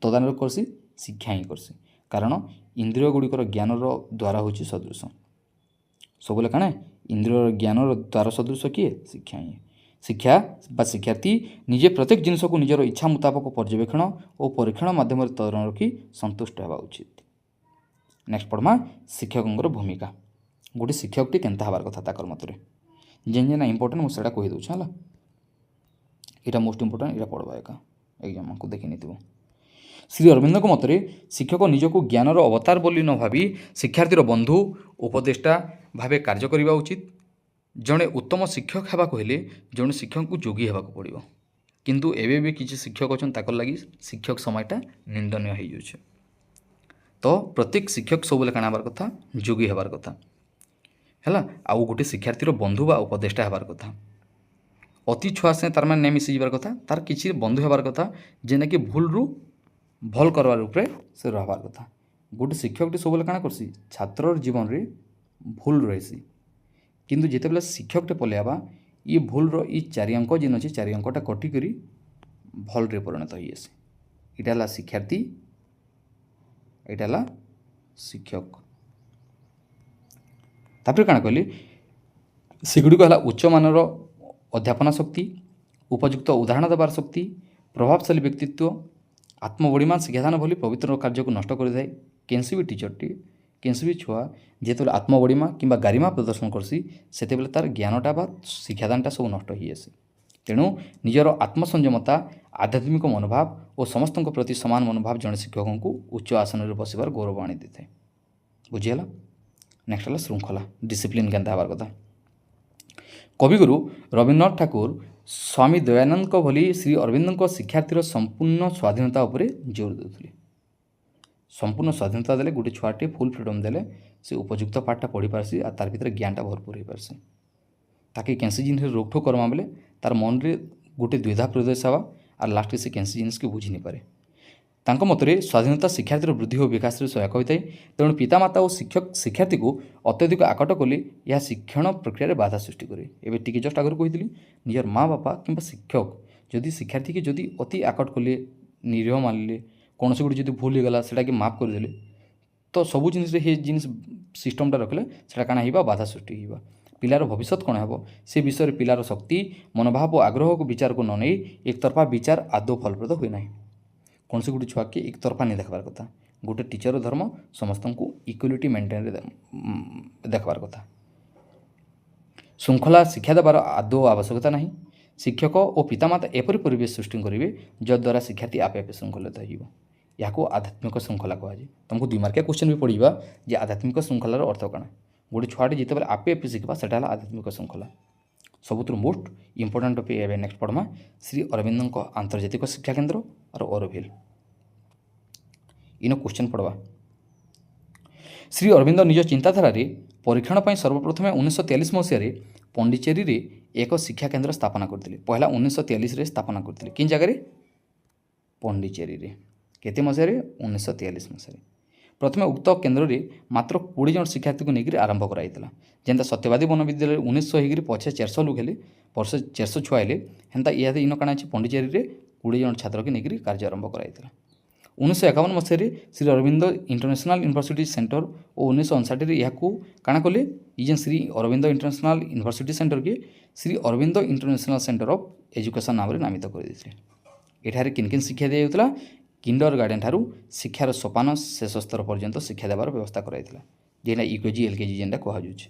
ତଦାରଖ କରସି ଶିକ୍ଷା ହିଁ କରସି, କାରଣ ଇନ୍ଦ୍ରିୟ ଗୁଡ଼ିକର ଜ୍ଞାନର ଦ୍ୱାରା ହେଉଛି ସଦୃଶ। ସବୁବେଳେ କାଣା ଇନ୍ଦ୍ରିୟର ଜ୍ଞାନର ଦ୍ୱାର ସଦୃଶ କିଏ ଶିକ୍ଷା ହିଁ। ଶିକ୍ଷା ବା ଶିକ୍ଷାର୍ଥୀ ନିଜେ ପ୍ରତ୍ୟେକ ଜିନିଷକୁ ନିଜର ଇଚ୍ଛା ମୁତାବକ ପର୍ଯ୍ୟବେକ୍ଷଣ ଓ ପରୀକ୍ଷଣ ମାଧ୍ୟମରେ ତଦନ ରଖି ସନ୍ତୁଷ୍ଟ ହେବା ଉଚିତ। ନେକ୍ସଟ ପଢ଼ମା ଶିକ୍ଷକଙ୍କର ଭୂମିକା। ଗୋଟେ ଶିକ୍ଷକଟି କେନ୍ତା ହେବାର କଥା ତାଙ୍କର ମତରେ ଯେନ୍ ଯେନ୍ ଇମ୍ପୋର୍ଟାଣ୍ଟ ମୁଁ ସେଇଟା କହିଦେଉଛି ହେଲା। ଏଇଟା ମୋଷ୍ଟ ଇମ୍ପୋର୍ଟାଣ୍ଟ, ଏଇଟା ପଢ଼ବା ଏକା ଏକ୍ଜାମକୁ ଦେଖି ନେଇଥିବ। ଶ୍ରୀ ଅରବିନ୍ଦଙ୍କ ମତରେ ଶିକ୍ଷକ ନିଜକୁ ଜ୍ଞାନର ଅବତାର ବୋଲି ନ ଭାବି ଶିକ୍ଷାର୍ଥୀର ବନ୍ଧୁ ଉପଦେଷ୍ଟା ଭାବେ କାର୍ଯ୍ୟ କରିବା ଉଚିତ। ଜଣେ ଉତ୍ତମ ଶିକ୍ଷକ ହେବାକୁ ହେଲେ ଜଣେ ଶିକ୍ଷକଙ୍କୁ ଯୋଗୀ ହେବାକୁ ପଡ଼ିବ, କିନ୍ତୁ ଏବେ ବି କିଛି ଶିକ୍ଷକ ଅଛନ୍ତି ତାଙ୍କର ଲାଗି ଶିକ୍ଷକ ସମାଜଟା ନିନ୍ଦନୀୟ ହେଇଯାଉଛି। ତ ପ୍ରତ୍ୟେକ ଶିକ୍ଷକ ସବୁବେଳେ କାଣା ହେବାର କଥା ଯୋଗୀ ହେବାର କଥା ହେଲା, ଆଉ ଗୋଟେ ଶିକ୍ଷାର୍ଥୀର ବନ୍ଧୁ ବା ଉପଦେଷ୍ଟା ହେବାର କଥା। ଅତି ଛୁଆ ସେ ତାର ମାନେ ନେଇ ମିଶିଯିବାର କଥା, ତାର କିଛି ବନ୍ଧୁ ହେବାର କଥା ଯେନାକି ଭୁଲରୁ ଭଲ କରବାର ଉପରେ ସେ ରହିବାର କଥା। ଗୋଟେ ଶିକ୍ଷକଟି ସବୁବେଳେ କାଣା କରସି ଛାତ୍ରର ଜୀବନରେ ଭୁଲ ରହିସି, କିନ୍ତୁ ଯେତେବେଳେ ଶିକ୍ଷକଟେ ପଲେଇବା ଇ ଭୁଲର ଇ 4 ଅଙ୍କ ଯେନ୍ ଅଛି 4 ଅଙ୍କଟା କଟିକରି ଭଲରେ ପରିଣତ ହେଇଆସି। ଏଇଟା ହେଲା ଶିକ୍ଷାର୍ଥୀ, ଏଇଟା ହେଲା ଶିକ୍ଷକ। ତାପରେ କାଣା କହିଲି ସେଗୁଡ଼ିକ ହେଲା ଉଚ୍ଚମାନର ଅଧ୍ୟାପନା ଶକ୍ତି, ଉପଯୁକ୍ତ ଉଦାହରଣ ଦେବାର ଶକ୍ତି, ପ୍ରଭାବଶାଳୀ ବ୍ୟକ୍ତିତ୍ୱ, ଆତ୍ମବଡ଼ିମାନ ଶିକ୍ଷାଦାନ ଭଳି ପବିତ୍ର କାର୍ଯ୍ୟକୁ ନଷ୍ଟ କରିଥାଏ। କେନ୍ସି ବି ଟିଚରଟି କେନ୍ସି ବି ଛୁଆ ଯେତେବେଳେ ଆତ୍ମବଡ଼ିମା କିମ୍ବା ଗାରିମା ପ୍ରଦର୍ଶନ କରସି ସେତେବେଳେ ତାର ଜ୍ଞାନଟା ବା ଶିକ୍ଷାଦାନଟା ସବୁ ନଷ୍ଟ ହେଇଆସି। ତେଣୁ ନିଜର ଆତ୍ମସଂଯମତା ଆଧ୍ୟାତ୍ମିକ ମନୋଭାବ ଓ ସମସ୍ତଙ୍କ ପ୍ରତି ସମାନ ମନୋଭାବ ଜଣେ ଶିକ୍ଷକଙ୍କୁ ଉଚ୍ଚ ଆସନରେ ବସିବାର ଗୌରବ ଆଣି ଦେଇଥାଏ। ବୁଝିହେଲା। ନେକ୍ସଟ ହେଲା ଶୃଙ୍ଖଳା ଡିସିପ୍ଲିନ୍ କେନ୍ତା ହେବାର କଥା। କବିଗୁରୁ ରବୀନ୍ଦ୍ରନାଥ ଠାକୁର ସ୍ୱାମୀ ଦୟାନନ୍ଦଙ୍କ ଭଳି ଶ୍ରୀ ଅରବିନ୍ଦଙ୍କ ଶିକ୍ଷାର୍ଥୀର ସମ୍ପୂର୍ଣ୍ଣ ସ୍ୱାଧୀନତା ଉପରେ ଜୋର ଦେଉଥିଲେ। संपूर्ण स्वाधीनता देले गोटे छुआटे फुल फ्रीडम देले से उपयुक्त पाठटा पढ़ी पारसी और तार भितर ज्ञानटा भरपूर हो पारसी ताकि कैंसी जिनिस रोकठोक करमा बेले तार मन रे गोटे द्विधा प्रदेश हवा और लास्ट से कैंसी जिनिस के बुझी नहीं पारे तांको मतरे स्वाधीनता शिक्षार्थीर वृद्धि और विकास सहायक होता है तेणु पितामाता और शिक्षक शिक्षार्थी को अत्यधिक आकट कले यह शिक्षण प्रक्रिया बाधा सृष्टि करे एवं टी जस्ट आगे कही निजर माँ बापा कि शिक्षक जदि शिक्षार्थी के जदि अति आकट कले निरीह मानले कौन से गोटे भूल हो गला सेटा के माफ करदे तो सबू जिनिस सिस्टमटा रखले सेटा काना होगा बाधा सृष्टि होगा पिलार भविष्य कौन हे से विषय में पिलार शक्ति मनोभाव और आग्रह को विचार को न नहीं एक तरफा विचार आदौ फलप्रद हुए ना कौन से गोटे छुआ के एक तरफा नहीं देखबार कथा गोटे टीचर धर्म समस्त को इक्वालिटी मेंटेन देखबार कथा श्रृंखला शिक्षा देवार आदौ आवश्यकता नहीं शिक्षक और पितामाता एपरी परिवेश सृष्टि करेंगे जद्वारा शिक्षार्थी आपे आपे श्रृंखलित हो यहाँ आध्यात्मिक श्रृंखला कहुए तुमको 2 मार्किया क्वेश्चन भी पढ़ा जे आध्यात्मिक श्रृंखलार अर्थ कण गोटे छुआटे जिते बेले आपे आपे शिखा सेटा आध्यात्मिक श्रृंखला सबुठ मोस्ट इंपोर्टाट टॉपिक एवं नेक्स्ट पढ़मा श्री अरविंद आंतर्जातिक शिक्षा केन्द्र और ओरोभिल इन क्वेश्चन पढ़वा श्री अरविंद निज चिंताधारा परीक्षण पर सर्वप्रथम 1943 मसीह पंडिचेरी रे एक शिक्षा केन्द्र स्थापना करते पहला 1943 रे स्थापना करते कि जगह पंडिचेरी रे केते मसीह 1943 मसीह प्रथम उक्त केन्द्र में मात्र 20 जन शिक्षार्थी को लेकर आरंभ कराइला जेनता सत्यवादी वन विद्यालय 1900 हो पछे 400 लोग हेले वर्ष 400 छुआ हेले हेन्ता इहादे इन काଣା अछि पंडिचेरी रे 20 जन छात्र के लेकर कार्य आरंभ कराइला 1951 मसीह Shri Aurobindo international university centre और 1959 यहाँ काଣା कले जेन Shri Aurobindo international university centre के Shri Aurobindo international centre of education नाम नामित कर एठारे किन किन शिक्षा दिया जाउतला किंडर गार्डन ठारू शिक्षार सोपान शेष स्तर पर्यंत शिक्षा देवार व्यवस्था कराइला जेना यूकेजी एलकेजी जेनटा कहुचे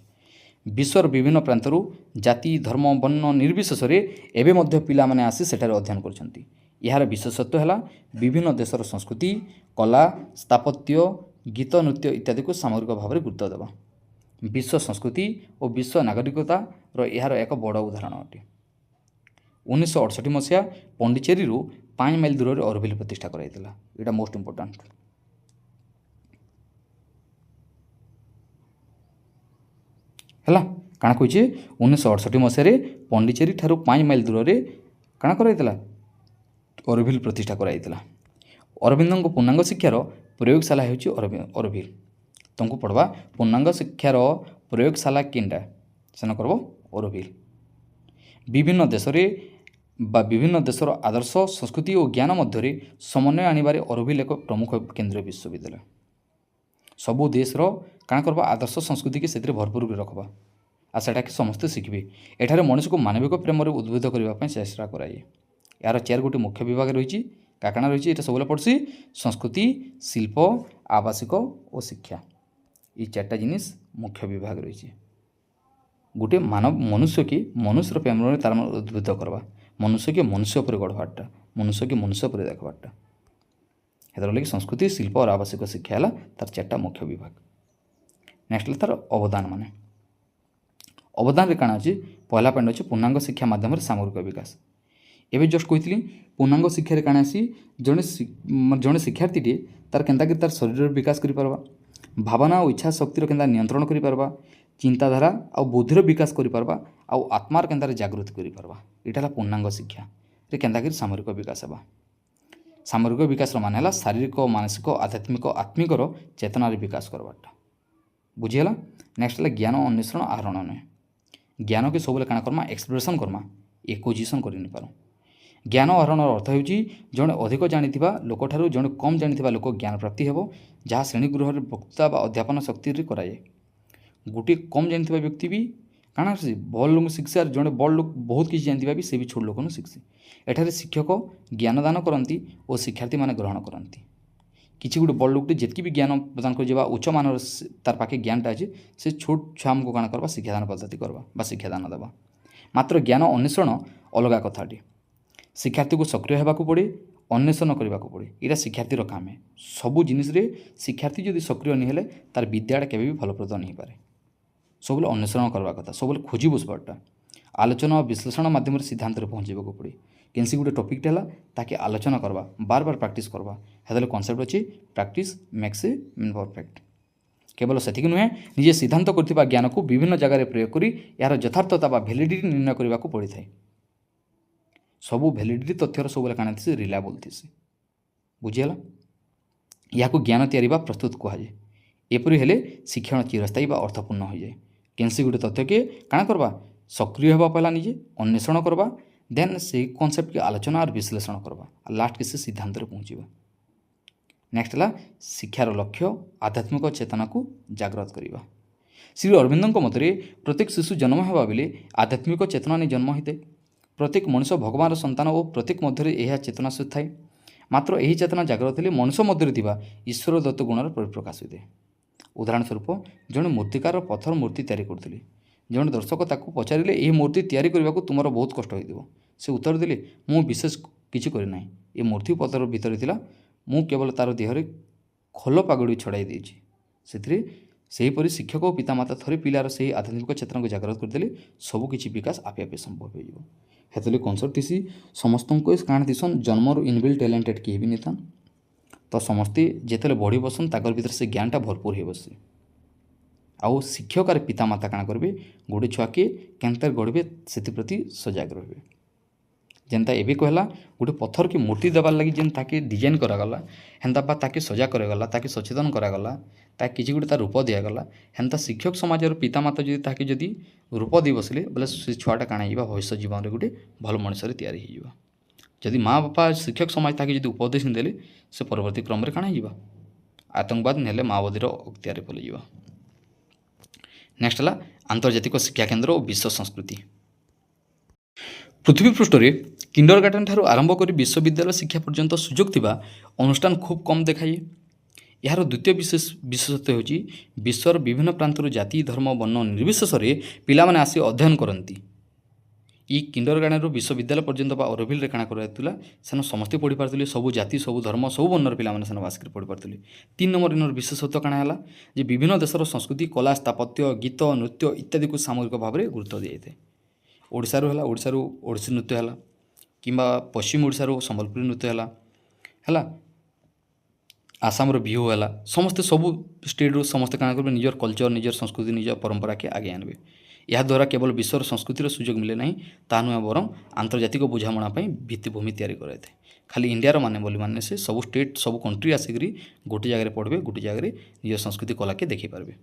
विश्वर विभिन्न प्रांतरू जाति धर्म वर्ण निर्विशेष एवं मध्य पिला माने आसी सेठारे अध्ययन करछंती यार विशेषत्व है विभिन्न देशर संस्कृति कला स्थापत्य गीत नृत्य इत्यादि को सामग्रिक भाव में गुरुत्व देवा विश्व संस्कृति और विश्व नागरिकतार यार एक बड़ उदाहरण अटे 1968 मसीहा पंडिचेरी 5 माइल दूर में ओरोभिल प्रतिष्ठा कराइला यहाँ मोस्ट इंपोर्टाट है काଣା कहे 1968 मसीह पंडिचेरी ठारू 5 माइल दूर में काଣା कराइला ओरोभिल प्रतिष्ठा कराइला अरविंद पूर्णांग शिक्षार प्रयोगशाला होची ओरोभिल तुमको पढ़वा पूर्णांग शिक्षार प्रयोगशाला केनटा सेना करबो ओरोभिल विभिन्न देश विभिन्न देशर आदर्श संस्कृति और ज्ञान मध्य समन्वय आनिबारे ओरोभिल एक प्रमुख केंद्रीय विश्वविद्यालय सबू देशर काଣା करबा आदर्श संस्कृति के सेतिर भरपूर रखबा आ सेटा के समस्ते शिखबे एठारे मनुष्य को मानविक प्रेम उद्बुद्ध करने चेष्टा कराए यार 4 गोटे मुख्य विभाग रही काकाना रही ये सब पड़सी संस्कृति शिल्प आवासिक और शिक्षा ये 4टा जिनिस मुख्य विभाग रही गोटे मानव मनुष्य के मनुष्यर प्रेम तार उद्बुद्ध करवा मनुष्य के मनुष्य पर गढ़वाटा मनुष्य के मनुष्य पर देखवाटा हेतर लगे संस्कृति शिल्प और आवासिक शिक्षा है तार 4टा मुख्य विभाग नेक्स्ट तार अवदान माने अवदान रे काଣା अछि पहला पॉइंट अछि पूर्णांग शिक्षा माध्यम सामग्रिक विकास एवं जस्ट कही पूर्णांग शिक्षा काଣା आसी जड़े शिक्षार्थी तार केन्ता तार शरीर विकास कर पारबा भावना और इच्छा शक्तिर केन्ता नियंत्रण कर पारबा चिंताधारा और बुद्धिर विकास कर पारबा आउ आत्मार केन्ता जागृत कर पारबा एटा पूर्णांग शिक्षा रे केन्ता सामरिक विकास हेबा सामरिक विकास मान है शारीरिक मानसिक आध्यात्मिक आत्मिकर चेतनार विकास करवाटा बुझीगला नेक्स्ट है ज्ञान अन्वेषण आहरण नुहे ज्ञान के सब काଣା करमा एक्सप्रेशन करमा एक्विजिशन कर पार ज्ञान आहरण अर्थ हो जड़े अधिक जानिथिबा लोक ठारू जड़े कम जानिथिबा लोक ज्ञान प्राप्ति हेबो जहाँ श्रेणीगृह वक्ता बा अध्यापन शक्ति कराए गोटे कम जानिथिबा व्यक्ति भी काଣା से बड़ लोक शिखसी और जड़े बड़ लोक बहुत किसी जानिथिबा भी से भी छोट लोक शिखसी एठारे शिक्षक ज्ञानदान करती और शिक्षार्थी माने ग्रहण करती किसी गोटे बड़ लोकटे जितकी भी ज्ञान प्रदान कर उच्च मान तार पाखे ज्ञानटा अच्छे से छोट छुआ को काଣା करवा शिक्षादान पद्धति करवा शिक्षादान देवा मात्र ज्ञान अन्वेषण अलग कथाटे शिक्षार्थी को सक्रिय होगाक पड़े अन्वेषण करने को पड़े यहाँ शिक्षार्थी काम है सबू जिनिस शिक्षार्थी जब सक्रिय नहीं हेले तार विद्याटा केवे भी फलप्रद नहीं पारे सब अन्वेषण करवा कथा सब खोजी बसबाटा आलोचना और विश्लेषण माध्यम सिद्धांत पहुँचवाक पड़े କେନ୍ସି ଗୋଟେ ଟପିକ୍ଟେ ହେଲା ତାକେ ଆଲୋଚନା କରବା, ବାର ବାର ପ୍ରାକ୍ଟିସ୍ କରବା। ହେତେବେଲେ କନସେପ୍ଟ ଅଛି ପ୍ରାକ୍ଟିସ୍ ମେକ୍ସ ଏ ମ୍ୟାନ୍ ପରଫେକ୍ଟ। କେବଳ ସେତିକି ନୁହେଁ, ନିଜେ ସିଦ୍ଧାନ୍ତ କରିଥିବା ଜ୍ଞାନକୁ ବିଭିନ୍ନ ଜାଗାରେ ପ୍ରୟୋଗ କରି ଏହାର ଯଥାର୍ଥତା ବା ଭ୍ୟାଲିଡ଼ିଟି ନିର୍ଣ୍ଣୟ କରିବାକୁ ପଡ଼ିଥାଏ। ସବୁ ଭ୍ୟାଲିଡ଼ିଟି ତଥ୍ୟର ସବୁବେଳେ କାଣା ଥିସି, ରିଲାଏବଲ୍ ଥିସି। ବୁଝିହେଲା? ଏହାକୁ ଜ୍ଞାନ ତିଆରି ବା ପ୍ରସ୍ତୁତ କୁହାଯାଏ। ଏପରି ହେଲେ ଶିକ୍ଷଣ ଚିରସ୍ଥାୟୀ ବା ଅର୍ଥପୂର୍ଣ୍ଣ ହୋଇଯାଏ। କେନ୍ସି ଗୋଟେ ତଥ୍ୟକେ କାଣା କରବା, ସକ୍ରିୟ ହେବା ପହଲା ନିଜେ ଅନ୍ୱେଷଣ କରବା, ଦେନ୍ ସେହି କନସେପ୍ଟକେ ଆଲୋଚନା ଆର୍ ବିଶ୍ଳେଷଣ କରବା, ଆଉ ଲାଷ୍ଟକେ ସେ ସିଦ୍ଧାନ୍ତରେ ପହଞ୍ଚିବା। ନେକ୍ସଟ ହେଲା ଶିକ୍ଷାର ଲକ୍ଷ୍ୟ ଆଧ୍ୟାତ୍ମିକ ଚେତନାକୁ ଜାଗ୍ରତ କରିବା। ଶ୍ରୀ ଅରବିନ୍ଦଙ୍କ ମତରେ ପ୍ରତ୍ୟେକ ଶିଶୁ ଜନ୍ମ ହେବା ବେଳେ ଆଧ୍ୟାତ୍ମିକ ଚେତନା ନେଇ ଜନ୍ମ ହୋଇଥାଏ। ପ୍ରତ୍ୟେକ ମଣିଷ ଭଗବାନର ସନ୍ତାନ ଓ ପ୍ରତ୍ୟେକ ମଧ୍ୟରେ ଏହା ଚେତନା ଥାଏ। ମାତ୍ର ଏହି ଚେତନା ଜାଗ୍ରତ ହେଲେ ମଣିଷ ମଧ୍ୟରେ ଥିବା ଈଶ୍ୱର ଦତ୍ତ ଗୁଣର ପରିପ୍ରକାଶ ହୋଇଥାଏ। ଉଦାହରଣ ସ୍ୱରୂପ ଜଣେ ମୂର୍ତ୍ତିକାର ପଥର ମୂର୍ତ୍ତି ତିଆରି କରୁଥିଲେ। ଜଣେ ଦର୍ଶକ ତାକୁ ପଚାରିଲେ, ଏହି ମୂର୍ତ୍ତି ତିଆରି କରିବାକୁ ତୁମର ବହୁତ କଷ୍ଟ ହୋଇଥିବ। ସେ ଉତ୍ତର ଦେଲେ, ମୁଁ ବିଶେଷ କିଛି କରିନାହିଁ। ଏ ମୂର୍ତ୍ତି ପଥର ଭିତରେ ଥିଲା, ମୁଁ କେବଳ ତା'ର ଦେହରେ ଖୋଲ ପାଗୁଡ଼ି ଛଡ଼ାଇ ଦେଇଛି। ସେଥିରେ ସେହିପରି ଶିକ୍ଷକ ଓ ପିତାମାତା ଥରେ ପିଲାର ସେହି ଆଧ୍ୟାତ୍ମିକ ଚେତନାକୁ ଜାଗ୍ରତ କରିଦେଲେ ସବୁକିଛି ବିକାଶ ଆପେ ଆପେ ସମ୍ଭବ ହୋଇଯିବ। ହେତେବେଳେ କନସେପ୍ଟ ଥିସି ସମସ୍ତଙ୍କୁ କାଣା ଥିସନ୍, ଜନ୍ମରୁ ଇନବିଲ୍ଟ ଟ୍ୟାଲେଣ୍ଟେଡ଼ କେହି ବି ନେଇଥାନ୍। ତ ସମସ୍ତେ ଯେତେବେଳେ ବଢ଼ି ବସନ୍ ତାଙ୍କର ଭିତରେ ସେ ଜ୍ଞାନଟା ଭରପୁର ହେଇ ବସେ। ଆଉ ଶିକ୍ଷକ ଆର୍ ପିତାମାତା କାଣା କରିବେ, ଗୋଟେ ଛୁଆକେ କେନ୍ତା ଗଢ଼ିବେ ସେଥିପ୍ରତି ସଜାଗ ରହିବେ। ଯେନ୍ତା ଏବେ କହିଲା ଗୋଟେ ପଥରକେ ମୂର୍ତ୍ତି ଦେବାର୍ ଲାଗି ଯେନ୍ ତାକେ ଡିଜାଇନ୍ କରାଗଲା, ହେନ୍ତା ବା ତାକେ ସଜା କରାଗଲା, ତାକେ ସଚେତନ କରାଗଲା, ତାକେ କିଛି ଗୋଟେ ତାର ରୂପ ଦିଆଗଲା, ହେନ୍ତା ଶିକ୍ଷକ ସମାଜର ପିତାମାତା ଯଦି ତାକେ ଯଦି ରୂପ ଦେଇ ବସିଲେ ବୋଲେ ସେ ଛୁଆଟା କାଣା ହେଇଯିବା, ଭବିଷ୍ୟତ ଜୀବନରେ ଗୋଟେ ଭଲ ମଣିଷରେ ତିଆରି ହେଇଯିବ। ଯଦି ମା ବାପା ଶିକ୍ଷକ ସମାଜ ତାକେ ଯଦି ଉପଦେଶ ଦେଲେ, ସେ ପରବର୍ତ୍ତୀ କ୍ରମରେ କାଣା ହେଇଯିବା, ଆତଙ୍କବାଦ ନେଲେ ମାଓବାଦୀର ଅକ୍ତିଆରେ ପଲେଇଯିବା। ନେକ୍ସଟ ହେଲା ଆନ୍ତର୍ଜାତିକ ଶିକ୍ଷା କେନ୍ଦ୍ର ଓ ବିଶ୍ୱ ସଂସ୍କୃତି। ପୃଥିବୀ ପୃଷ୍ଠରେ କିଣ୍ଡରଗାର୍ଟେନ୍ ଠାରୁ ଆରମ୍ଭ କରି ବିଶ୍ୱବିଦ୍ୟାଳୟ ଶିକ୍ଷା ପର୍ଯ୍ୟନ୍ତ ସୁଯୋଗ ଥିବା ଅନୁଷ୍ଠାନ ଖୁବ୍ କମ୍ ଦେଖାଯାଏ। ଏହାର ଦ୍ୱିତୀୟ ବିଶେଷତ୍ୱ ହେଉଛି ବିଶ୍ୱର ବିଭିନ୍ନ ପ୍ରାନ୍ତରୁ ଜାତି, ଧର୍ମ, ବର୍ଣ୍ଣ ନିର୍ବିଶେଷରେ ପିଲାମାନେ ଆସି ଅଧ୍ୟୟନ କରନ୍ତି। ଇ କିଣ୍ଡରଗାର୍ଟେନ୍ରୁ ବିଶ୍ୱବିଦ୍ୟାଳୟ ପର୍ଯ୍ୟନ୍ତ ବା ଅରବିଲରେ କାଣା କରାଯାଉଥିଲା, ସେନ ସମସ୍ତେ ପଢ଼ିପାରୁଥିଲେ, ସବୁ ଜାତି, ସବୁ ଧର୍ମ, ସବୁ ବର୍ଣ୍ଣର ପିଲାମାନେ ସେନ ବାସ କରି ପଢ଼ିପାରୁଥିଲେ। 3 ନମ୍ବର ଇନର ବିଶେଷତ୍ୱ କାଣା ହେଲା, ଯେ ବିଭିନ୍ନ ଦେଶର ସଂସ୍କୃତି, କଲା, ସ୍ଥାପତ୍ୟ, ଗୀତ, ନୃତ୍ୟ ଇତ୍ୟାଦିକୁ ସାମୂହିକ ଭାବରେ ଗୁରୁତ୍ୱ ଦିଆଯାଇଥାଏ। ଓଡ଼ିଶାରୁ ହେଲା, ଓଡ଼ିଶାରୁ ଓଡ଼ିଶୀ ନୃତ୍ୟ ହେଲା, କିମ୍ବା ପଶ୍ଚିମ ଓଡ଼ିଶାରୁ ସମ୍ବଲପୁରୀ ନୃତ୍ୟ ହେଲା, ଆସାମର ବିହୁ ହେଲା, ସମସ୍ତେ ସବୁ ଷ୍ଟେଟ୍ରୁ ସମସ୍ତେ କାଣା କରିବେ, ନିଜର କଲଚର, ନିଜର ସଂସ୍କୃତି, ନିଜର ପରମ୍ପରାକେ ଆଗେଇ ଆଣିବେ। ଏହାଦ୍ୱାରା କେବଳ ବିଶ୍ୱର ସଂସ୍କୃତିର ସୁଯୋଗ ମିଳେ ନାହିଁ, ତାହା ନୁହେଁ ବରଂ ଆନ୍ତର୍ଜାତିକ ବୁଝାମଣା ପାଇଁ ଭିତ୍ତିଭୂମି ତିଆରି କରାଯାଇଥାଏ। ଖାଲି ଇଣ୍ଡିଆର ମାନେ ବୋଲି ମାନେ ସେ ସବୁ ଷ୍ଟେଟ୍, ସବୁ କଣ୍ଟ୍ରି ଆସିକରି ଗୋଟେ ଜାଗାରେ ପଢ଼ବେ, ଗୋଟେ ଜାଗାରେ ନିଜର ସଂସ୍କୃତି କଲାକେ ଦେଖିପାରିବେ।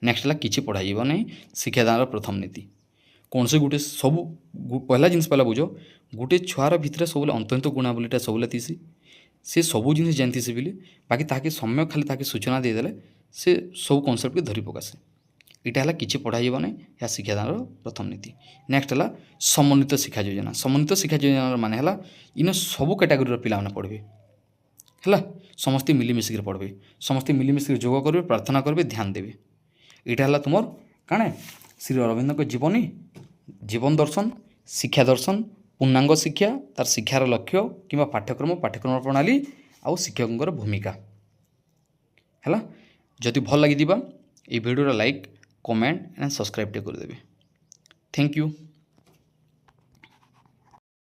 ନେକ୍ସଟ ହେଲା କିଛି ପଢ଼ାଯିବ ନାହିଁ, ଶିକ୍ଷାଦାନର ପ୍ରଥମ ନୀତି। କୌଣସି ଗୋଟେ ସବୁ ପହଲା ଜିନିଷ ପହଲା ବୁଝ, ଗୋଟେ ଛୁଆର ଭିତରେ ସବୁବେଳେ ଅନ୍ତର୍ନିହିତ ଗୁଣାବলীଟା ସବୁବେଳେ ଥିସି। ସେ ସବୁ ଜିନିଷ ଜାଣିଥିସି ବୋଲି, ବାକି ତାହାକେ ସମୟ ଖାଲି ତାହାକେ ସୂଚନା ଦେଇଦେଲେ ସେ ସବୁ କନସେପ୍ଟକେ ଧରି ପକାସେ। ଏଇଟା ହେଲା କିଛି ପଢ଼ାଯିବ ନାହିଁ, ଏହା ଶିକ୍ଷାଦାନର ପ୍ରଥମ ନୀତି। ନେକ୍ସଟ ହେଲା ସମନ୍ୱିତ ଶିକ୍ଷା ଯୋଜନା। ସମନ୍ୱିତ ଶିକ୍ଷା ଯୋଜନାର ମାନେ ହେଲା ଇନ ସବୁ କ୍ୟାଟାଗୋରୀର ପିଲାମାନେ ପଢ଼ବେ ହେଲା, ସମସ୍ତେ ମିଳିମିଶିକି ପଢ଼ବେ, ସମସ୍ତେ ମିଳିମିଶିକି ଯୋଗ କରିବେ, ପ୍ରାର୍ଥନା କରିବେ, ଧ୍ୟାନ ଦେବେ। ଏଇଟା ହେଲା ତୁମର କାଣା, ଶ୍ରୀ ଅରବିନ୍ଦଙ୍କ ଜୀବନୀ, ଜୀବନ ଦର୍ଶନ, ଶିକ୍ଷା ଦର୍ଶନ, ପୂର୍ଣ୍ଣାଙ୍ଗ ଶିକ୍ଷା, ତାର ଶିକ୍ଷାର ଲକ୍ଷ୍ୟ କିମ୍ବା ପାଠ୍ୟକ୍ରମ ପ୍ରଣାଳୀ ଆଉ ଶିକ୍ଷକଙ୍କର ଭୂମିକା ହେଲା। ଯଦି ଭଲ ଲାଗିଯିବା, এই ଭିଡ଼ିଓର ଲାଇକ୍, କମେଣ୍ଟ ଆଣ୍ଡ ସବସ୍କ୍ରାଇବ୍ ଟିକେ କରିଦେବେ। Thank you.